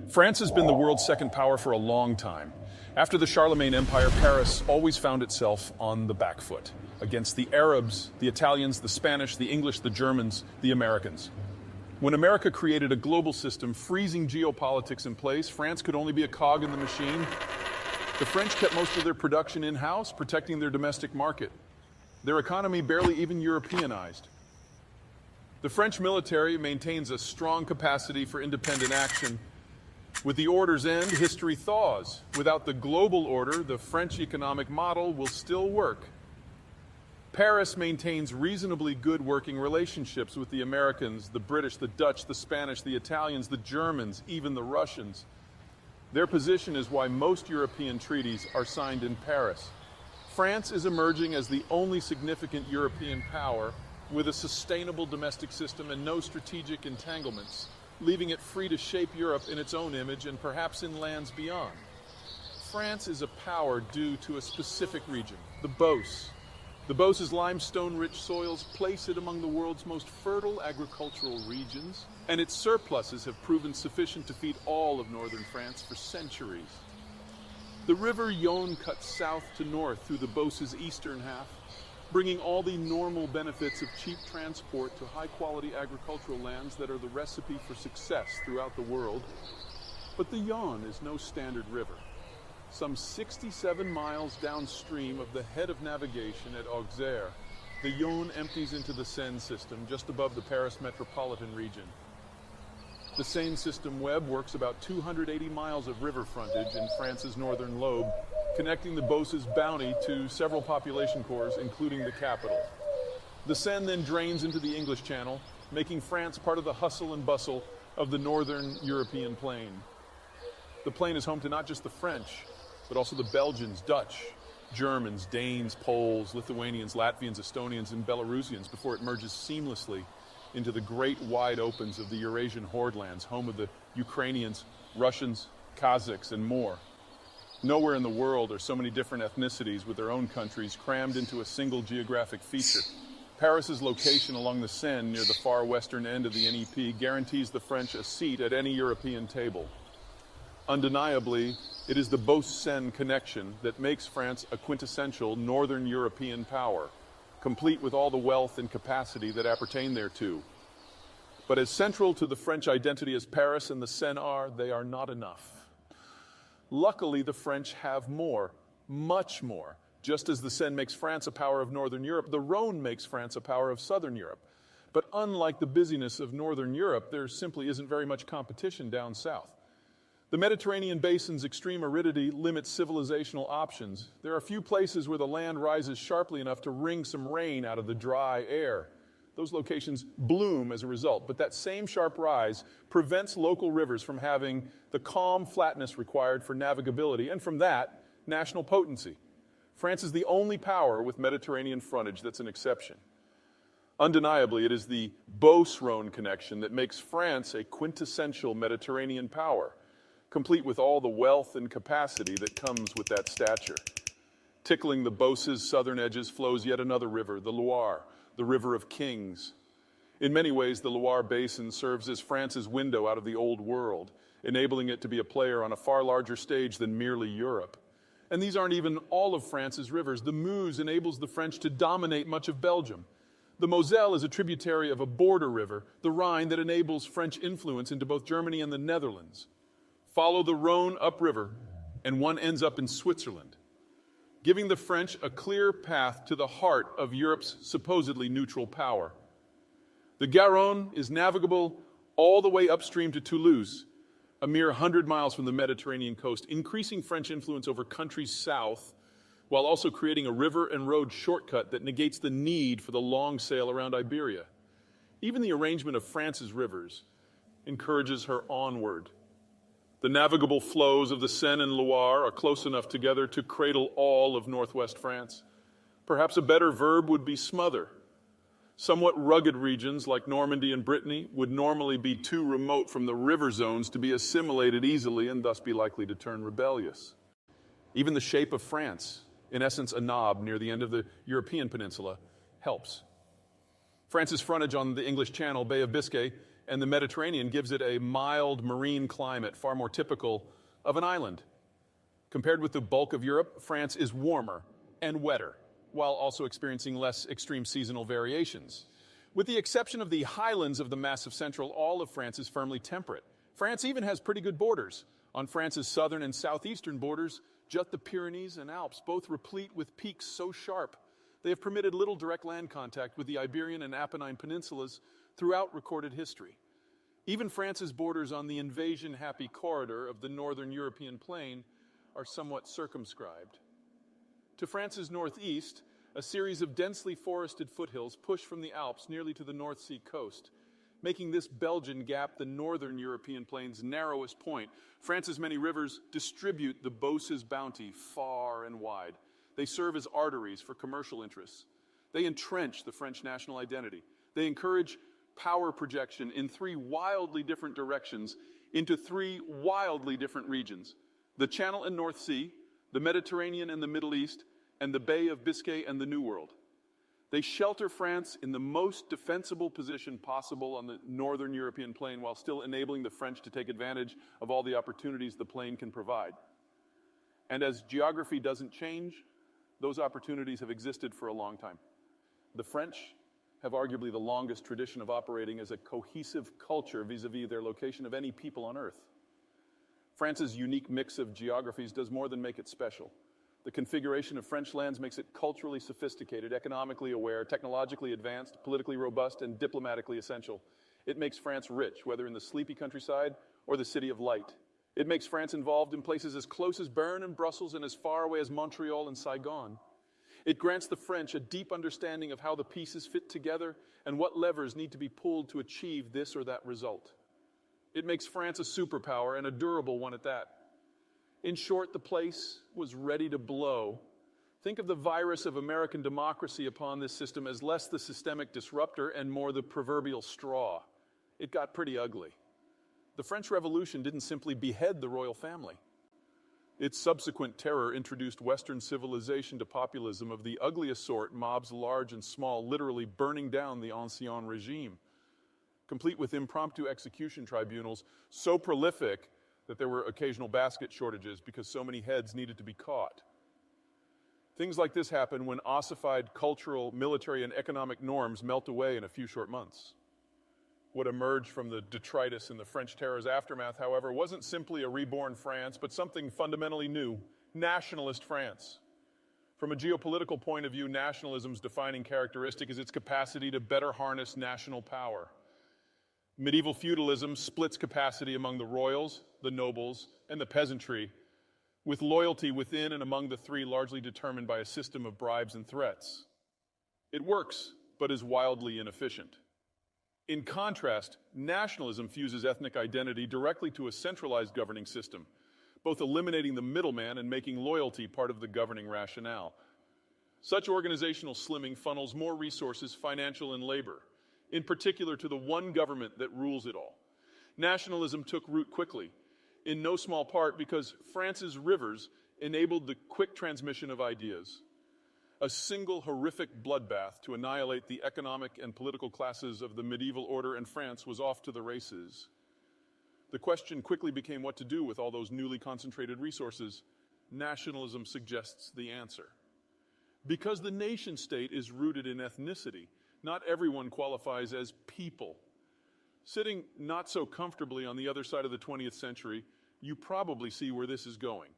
France has been the world's second power for a long time. After the Charlemagne Empire, Paris always found itself on the back foot against the Arabs, the Italians, the Spanish, the English, the Germans, the Americans. When America created a global system, freezing geopolitics in place, France could only be a cog in the machine. The French kept most of their production in-house, protecting their domestic market. Their economy barely even Europeanized. The French military maintains a strong capacity for independent action. With the order's end, history thaws. Without the global order, the French economic model will still work. Paris maintains reasonably good working relationships with the Americans, the British, the Dutch, the Spanish, the Italians, the Germans, even the Russians. Their position is why most European treaties are signed in Paris. France is emerging as the only significant European power with a sustainable domestic system and no strategic entanglements, leaving it free to shape Europe in its own image and perhaps in lands beyond. France is a power due to a specific region, the Beauce. The Beauce's limestone-rich soils place it among the world's most fertile agricultural regions, and its surpluses have proven sufficient to feed all of northern France for centuries. The river Yonne cuts south to north through the Beauce's eastern half, bringing all the normal benefits of cheap transport to high-quality agricultural lands that are the recipe for success throughout the world. But the Yonne is no standard river. Some 67 miles downstream of the head of navigation at Auxerre, the Yonne empties into the Seine system just above the Paris metropolitan region. The Seine system web works about 280 miles of river frontage in France's northern lobe, connecting the Beauce's bounty to several population cores, including the capital. The Seine then drains into the English Channel, making France part of the hustle and bustle of the northern European plain. The plain is home to not just the French, but also the Belgians, Dutch, Germans, Danes, Poles, Lithuanians, Latvians, Estonians, and Belarusians before it merges seamlessly into the great wide opens of the Eurasian hordelands, home of the Ukrainians, Russians, Kazakhs, and more. Nowhere in the world are so many different ethnicities with their own countries crammed into a single geographic feature. Paris's location along the Seine near the far western end of the NEP guarantees the French a seat at any European table. Undeniably, it is the Beauce-Seine connection that makes France a quintessential northern European power, complete with all the wealth and capacity that appertain thereto. But as central to the French identity as Paris and the Seine are, they are not enough. Luckily, the French have more, much more. Just as the Seine makes France a power of northern Europe, the Rhone makes France a power of southern Europe. But unlike the busyness of northern Europe, there simply isn't very much competition down south. The Mediterranean basin's extreme aridity limits civilizational options. There are few places where the land rises sharply enough to wring some rain out of the dry air. Those locations bloom as a result, but that same sharp rise prevents local rivers from having the calm flatness required for navigability, and from that, national potency. France is the only power with Mediterranean frontage that's an exception. Undeniably, it is the Beauce-Rhone connection that makes France a quintessential Mediterranean power, complete with all the wealth and capacity that comes with that stature. Tickling the Beauce's southern edges flows yet another river, the Loire, the river of kings. In many ways, the Loire Basin serves as France's window out of the old world, enabling it to be a player on a far larger stage than merely Europe. And these aren't even all of France's rivers. The Meuse enables the French to dominate much of Belgium. The Moselle is a tributary of a border river, the Rhine, that enables French influence into both Germany and the Netherlands. Follow the Rhone upriver, and one ends up in Switzerland, giving the French a clear path to the heart of Europe's supposedly neutral power. The Garonne is navigable all the way upstream to Toulouse, a mere 100 miles from the Mediterranean coast, increasing French influence over countries south, while also creating a river and road shortcut that negates the need for the long sail around Iberia. Even the arrangement of France's rivers encourages her onward. The navigable flows of the Seine and Loire are close enough together to cradle all of northwest France. Perhaps a better verb would be smother. Somewhat rugged regions like Normandy and Brittany would normally be too remote from the river zones to be assimilated easily and thus be likely to turn rebellious. Even the shape of France, in essence a knob near the end of the European peninsula, helps. France's frontage on the English Channel, Bay of Biscay, and the Mediterranean gives it a mild marine climate, far more typical of an island. Compared with the bulk of Europe, France is warmer and wetter, while also experiencing less extreme seasonal variations. With the exception of the highlands of the massive central, all of France is firmly temperate. France even has pretty good borders. On France's southern and southeastern borders jut the Pyrenees and Alps, both replete with peaks so sharp they have permitted little direct land contact with the Iberian and Apennine peninsulas throughout recorded history. Even France's borders on the invasion-happy corridor of the northern European plain are somewhat circumscribed. To France's northeast, a series of densely forested foothills push from the Alps nearly to the North Sea coast, making this Belgian gap the northern European plain's narrowest point. France's many rivers distribute the Beauce's bounty far and wide. They serve as arteries for commercial interests. They entrench the French national identity. They encourage power projection in three wildly different directions into three wildly different regions: the Channel and North Sea, the Mediterranean and the Middle East, and the Bay of Biscay and the New World. They shelter France in the most defensible position possible on the northern European plain while still enabling the French to take advantage of all the opportunities the plain can provide. And as geography doesn't change, those opportunities have existed for a long time. The French have arguably the longest tradition of operating as a cohesive culture vis-a-vis their location of any people on Earth. France's unique mix of geographies does more than make it special. The configuration of French lands makes it culturally sophisticated, economically aware, technologically advanced, politically robust, and diplomatically essential. It makes France rich, whether in the sleepy countryside or the city of light. It makes France involved in places as close as Bern and Brussels and as far away as Montreal and Saigon. It grants the French a deep understanding of how the pieces fit together and what levers need to be pulled to achieve this or that result. It makes France a superpower, and a durable one at that. In short, the place was ready to blow. Think of the virus of American democracy upon this system as less the systemic disruptor and more the proverbial straw. It got pretty ugly. The French Revolution didn't simply behead the royal family. Its subsequent terror introduced Western civilization to populism of the ugliest sort, mobs large and small literally burning down the ancien regime, complete with impromptu execution tribunals so prolific that there were occasional basket shortages because so many heads needed to be caught. Things like this happen when ossified cultural, military, and economic norms melt away in a few short months. What emerged from the detritus in the French terror's aftermath, however, wasn't simply a reborn France, but something fundamentally new: nationalist France. From a geopolitical point of view, nationalism's defining characteristic is its capacity to better harness national power. Medieval feudalism splits capacity among the royals, the nobles, and the peasantry, with loyalty within and among the three largely determined by a system of bribes and threats. It works, but is wildly inefficient. In contrast, nationalism fuses ethnic identity directly to a centralized governing system, both eliminating the middleman and making loyalty part of the governing rationale. Such organizational slimming funnels more resources, financial and labor, in particular to the one government that rules it all. Nationalism took root quickly, in no small part because France's rivers enabled the quick transmission of ideas. A single horrific bloodbath to annihilate the economic and political classes of the medieval order, and France was off to the races. The question quickly became what to do with all those newly concentrated resources. Nationalism suggests the answer. Because the nation-state is rooted in ethnicity, not everyone qualifies as people. Sitting not so comfortably on the other side of the 20th century, you probably see where this is going.